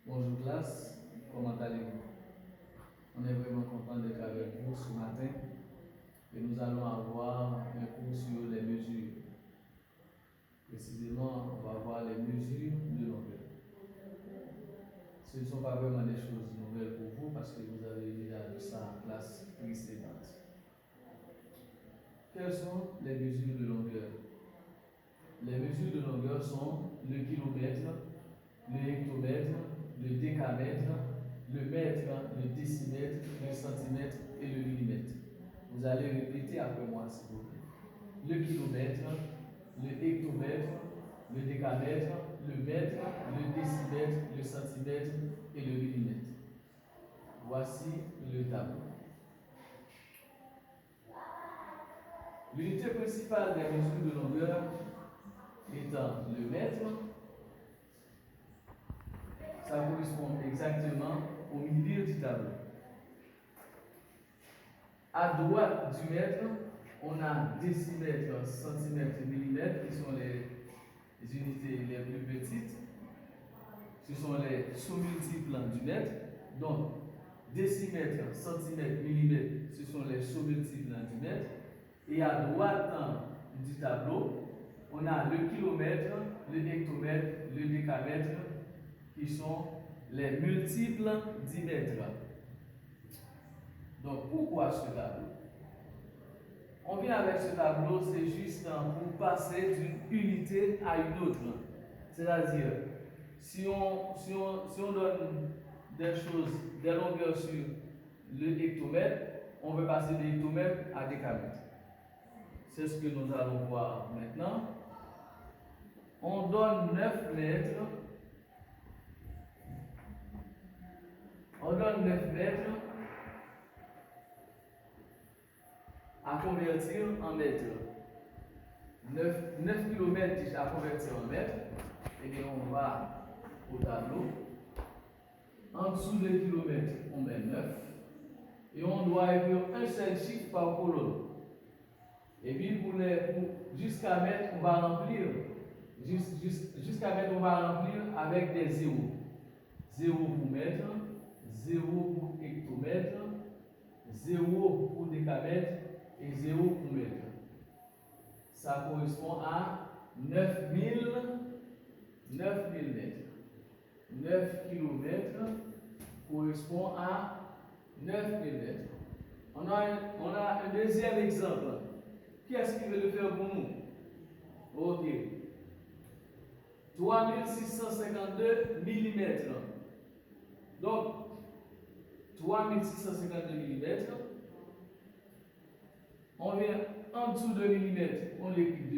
Bonjour classe, comment allez-vous? On est vraiment content d'être avec vous ce matin et nous allons avoir un cours sur les mesures. Précisément, on va voir les mesures de longueur. Ce ne sont pas vraiment des choses nouvelles pour vous parce que vous avez déjà vu ça en classe précédente. Quelles sont les mesures de longueur? Les mesures de longueur sont le kilomètre, le hectomètre, le décamètre, le mètre, le décimètre, le centimètre et le millimètre. Vous allez répéter après moi, s'il vous plaît. Le kilomètre, le hectomètre, le décamètre, le mètre, le décimètre, le centimètre et le millimètre. Voici le tableau. L'unité principale des mesures de longueur étant le mètre, ça correspond exactement au milieu du tableau. À droite du mètre, on a décimètre, centimètre et millimètre qui sont les unités les plus petites. Ce sont les sous-multiples du mètre. Donc, décimètre, centimètre, millimètre, ce sont les sous-multiples du mètre. Et à droite du tableau, on a le kilomètre, le hectomètre, le décamètre qui sont les multiples du mètre. Donc, pourquoi ce tableau? On vient avec ce tableau, c'est juste pour passer d'une unité à une autre. C'est-à-dire, si on donne des choses, des longueurs sur le hectomètre, on veut passer de hectomètre à décamètre. C'est ce que nous allons voir maintenant. On donne 9 mètres. On donne 9 mètres à convertir en mètres. 9 km à convertir en mètres. Et bien on va au tableau. En dessous de kilomètres, on met 9. Et on doit écrire un seul chiffre par colonne. Et puis jusqu'à mètre, on va remplir. Jusqu'à mètre, on va remplir avec des zéros. 0 pour mètre, 0 pour hectomètre, 0 pour décamètre et 0 pour mètre. Ça correspond à 9000 mètres. 9 km correspond à 9000 mètres. On a un deuxième exemple. Qui est-ce qui veut le faire pour nous? Ok. 3652 mm. Donc, 3652 mm. On vient en dessous de millimètre, on l'écrit